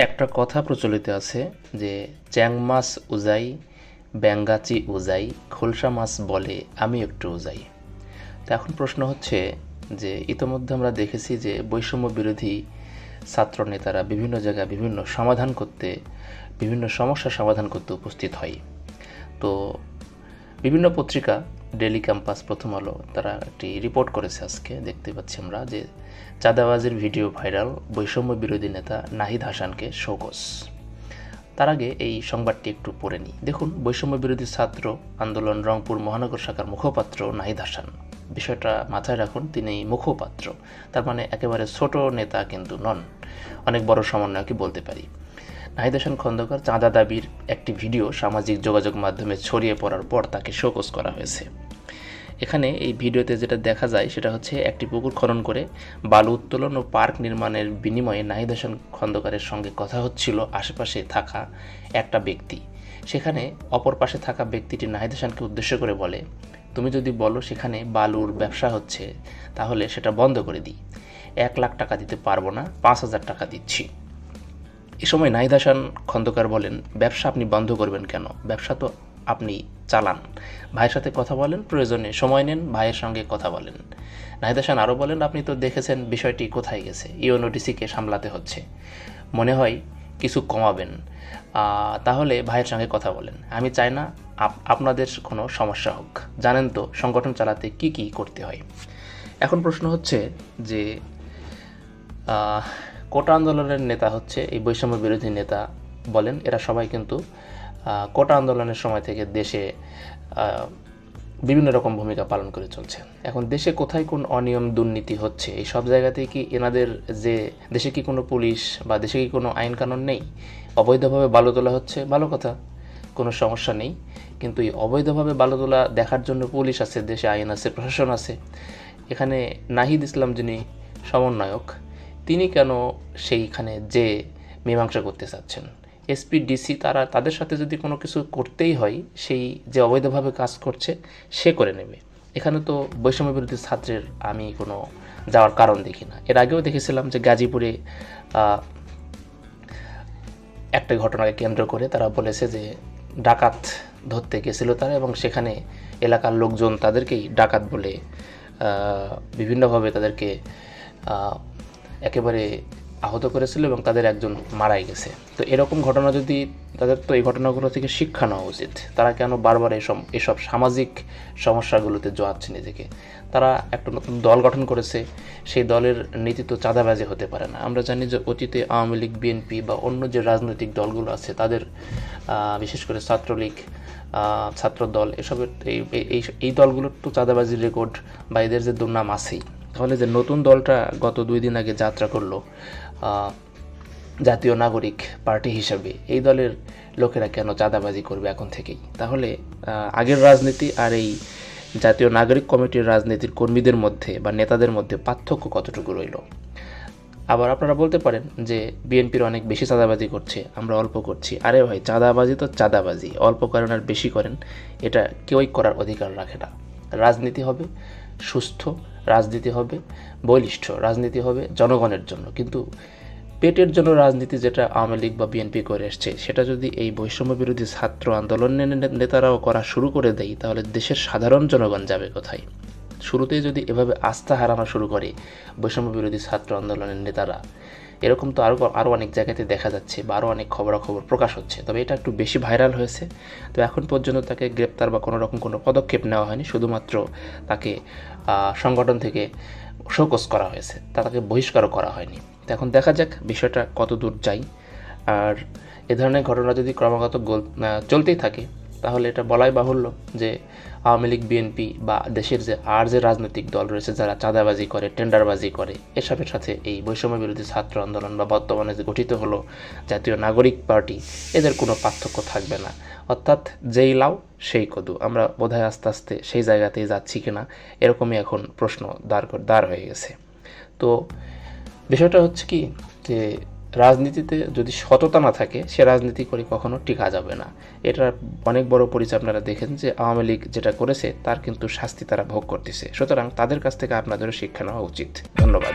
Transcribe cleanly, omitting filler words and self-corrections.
একটা কথা প্রচলিত আছে যে চ্যাং মাছ উজাই, ব্যাঙ্গাচি উজাই, খোলসা মাছ বলে আমি একটু উজাই। তো এখন প্রশ্ন হচ্ছে যে ইতোমধ্যে আমরা দেখেছি যে বৈষম্য বিরোধী ছাত্র নেতারা বিভিন্ন জায়গায় বিভিন্ন সমস্যা সমাধান করতে উপস্থিত হয়। তো বিভিন্ন পত্রিকা, ডেইলি ক্যাম্পাস, প্রথম আলো, তারা একটি রিপোর্ট করেছে আজকে, দেখতে পাচ্ছি আমরা যে চাঁদাবাজির ভিডিও ভাইরাল, বৈষম্য বিরোধী নেতা নাহিদ হাসানকে শোকজ। তার আগে এই সংবাদটি একটু পড়ে নিই। দেখুন, বৈষম্য বিরোধী ছাত্র আন্দোলন রংপুর মহানগর শাখার মুখপাত্র নাহিদ হাসান, বিষয়টা মাথায় রাখুন, তিনি মুখপাত্র, তার মানে একেবারে ছোট নেতা কিন্তু নন, অনেক বড় সমন্বয়কে বলতে পারি। নাহিদ হাসান খন্দকার চাঁদা দাবির একটি ভিডিও সামাজিক যোগাযোগ মাধ্যমে ছড়িয়ে পড়ার পর তাকে শোকজ করা হয়েছে। এখানে এই ভিডিওতে যেটা দেখা যায় সেটা হচ্ছে একটি পুকুর খনন করে বালু উত্তোলন ও পার্ক নির্মাণের বিনিময়ে নাহিদ হাসান খন্দকারের সঙ্গে কথা হচ্ছিল আশেপাশে থাকা একটা ব্যক্তি। সেখানে অপর পাশে থাকা ব্যক্তিটি নাহিদ হাসানকে উদ্দেশ্য করে বলে, তুমি যদি বলো সেখানে বালুর ব্যবসা হচ্ছে তাহলে সেটা বন্ধ করে দিই, 1 লাখ টাকা দিতে পারবো না, 5,000 টাকা দিচ্ছি। এ সময় নাহিদ হাসান খন্দকার বলেন, ব্যবসা আপনি বন্ধ করবেন কেন? ব্যবসা তো আপনি চালান, ভাইয়ের সাথে কথা বলেন, প্রয়োজনে সময় নেন, ভাইয়ের সঙ্গে কথা বলেন। নাহিদ হাসান আরও বলেন, আপনি তো দেখেছেন বিষয়টি কোথায় গেছে, ইউএনওডিসিকে সামলাতে হচ্ছে, মনে হয় কিছু কমাবেন, তাহলে ভাইয়ের সঙ্গে কথা বলেন। আমি চাই না আপনাদের কোনো সমস্যা হোক, জানেন তো সংগঠন চালাতে কি কি করতে হয়। এখন প্রশ্ন হচ্ছে যে কোটা আন্দোলনের নেতা হচ্ছে এই বৈষম্য বিরোধী নেতা বলেন, এরা সবাই কিন্তু কোটা আন্দোলনের সময় থেকে দেশে বিভিন্ন রকম ভূমিকা পালন করে চলছে। এখন দেশে কোথায় কোন অনিয়ম দুর্নীতি হচ্ছে, এই সব জায়গাতেই কি এনাদের, যে দেশে কি কোনো পুলিশ বা দেশে কি কোনো আইন কানুন নেই? অবৈধভাবে বালু তোলা হচ্ছে, ভালো কথা, কোনো সমস্যা নেই, কিন্তু এই অবৈধভাবে বালু তোলা দেখার জন্য পুলিশ আছে, দেশে আইন আছে, প্রশাসন আছে। এখানে নাহিদ ইসলাম যিনি সমন্বয়ক, তিনি কেন সেইখানে যে মীমাংসা করতে চাচ্ছেন? এসপি, ডিসি, তাদের সাথে যদি কোনো কিছু করতেই হয়, সেই যে অবৈধভাবে কাজ করছে সে করে নেবে। এখানে তো বৈষম্য বিরোধী ছাত্রের আমি কোনো যাওয়ার কারণ দেখি না। এর আগেও দেখেছিলাম যে গাজীপুরে একটা ঘটনাকে কেন্দ্র করে তারা বলেছে যে ডাকাত ধরতে গেছিল তারা, এবং সেখানে এলাকার লোকজন তাদেরকেই ডাকাত বলে বিভিন্নভাবে তাদেরকে একেবারে আহত করেছিল এবং তাদের একজন মারাই গেছে। তো এরকম ঘটনা যদি, তাদের তো এই ঘটনাগুলো থেকে শিক্ষা নেওয়া উচিত। তারা কেন বারবার এসব সামাজিক সমস্যাগুলোতে জড়াচ্ছে নিজেকে? তারা একটা নতুন দল গঠন করেছে, সেই দলের নীতি তো চাঁদাবাজি হতে পারে না। আমরা জানি যে অতীতে আওয়ামী লীগ, বিএনপি বা অন্য যে রাজনৈতিক দলগুলো আছে তাদের, বিশেষ করে ছাত্রলীগ, ছাত্রদল, এসবের এই দলগুলোর তো চাঁদাবাজির রেকর্ড বা এদের যে দুর্নাম আছেই। তাহলে যে নতুন দলটা গত 2 দিন আগে যাত্রা করলো জাতীয় নাগরিক পার্টি হিসাবে, এই দলের লোকেরা কেন চাঁদাবাজি করবে এখন থেকেই? তাহলে আগের রাজনীতি আর এই জাতীয় নাগরিক কমিটির রাজনীতির কর্মীদের মধ্যে বা নেতাদের মধ্যে পার্থক্য কতটুকু রইল? আবার আপনারা বলতে পারেন যে বিএনপির অনেক বেশি চাঁদাবাজি করছে, আমরা অল্প করছি। আরে ভাই, চাঁদাবাজি তো চাঁদাবাজি, অল্প করেন আর বেশি করেন, এটা কেউই করার অধিকার রাখে না। রাজনীতি হবে সুস্থ, রাজনীতি হবে বলিষ্ঠ, রাজনীতি হবে জনগণের জন্য। কিন্তু পেটের জন্য রাজনীতি যেটা আওয়ামী লীগ বা বিএনপি করে এসছে, সেটা যদি এই বৈষম্য বিরোধী ছাত্র আন্দোলনের নেতারাও করা শুরু করে দেয়, তাহলে দেশের সাধারণ জনগণ যাবে কোথায়? শুরুতেই যদি এভাবে আস্থা হারানো শুরু করে বৈষম্য বিরোধী ছাত্র আন্দোলনের নেতারা, এরকম তো আরও অনেক জায়গাতে দেখা যাচ্ছে বা আরও অনেক খবরাখবর প্রকাশ হচ্ছে, তবে এটা একটু বেশি ভাইরাল হয়েছে। তো এখন পর্যন্ত তাকে গ্রেপ্তার বা কোনো রকম কোনো পদক্ষেপ নেওয়া হয়নি, শুধুমাত্র তাকে সংগঠন থেকে শোকজ করা হয়েছে, তাকে বহিষ্কারও করা হয়নি। তো এখন দেখা যাক বিষয়টা কত দূর যায়। আর এ ধরনের ঘটনা যদি ক্রমাগত চলতেই থাকে, তাহলে এটা বলাই বাহুল্য যে আওয়ামী লীগ, বিএনপি বা দেশের যে রাজনৈতিক দল রয়েছে যারা চাঁদাবাজি করে, টেন্ডারবাজি করে, এসবের সাথে এই বৈষম্য বিরোধী ছাত্র আন্দোলন বা বর্তমানে যে গঠিত হলো জাতীয় নাগরিক পার্টি, এদের কোনো পার্থক্য থাকবে না। অর্থাৎ যেই লাউ সেই কদু। আমরা বোধহয় আস্তে আস্তে সেই জায়গাতেই যাচ্ছি কিনা, এরকমই এখন প্রশ্ন দাঁড় হয়ে গেছে। তো বিষয়টা হচ্ছে কি, যে রাজনীতিতে যদি সততা না থাকে, সে রাজনীতি করে কখনো টিকা যাবে না। এটার অনেক বড় পরিচয় আপনারা দেখেন যে আওয়ামী লীগ যেটা করেছে তার কিন্তু শাস্তি তারা ভোগ করতেছে। সুতরাং তাদের কাছ থেকে আপনাদেরও শিক্ষা নেওয়া উচিত। ধন্যবাদ।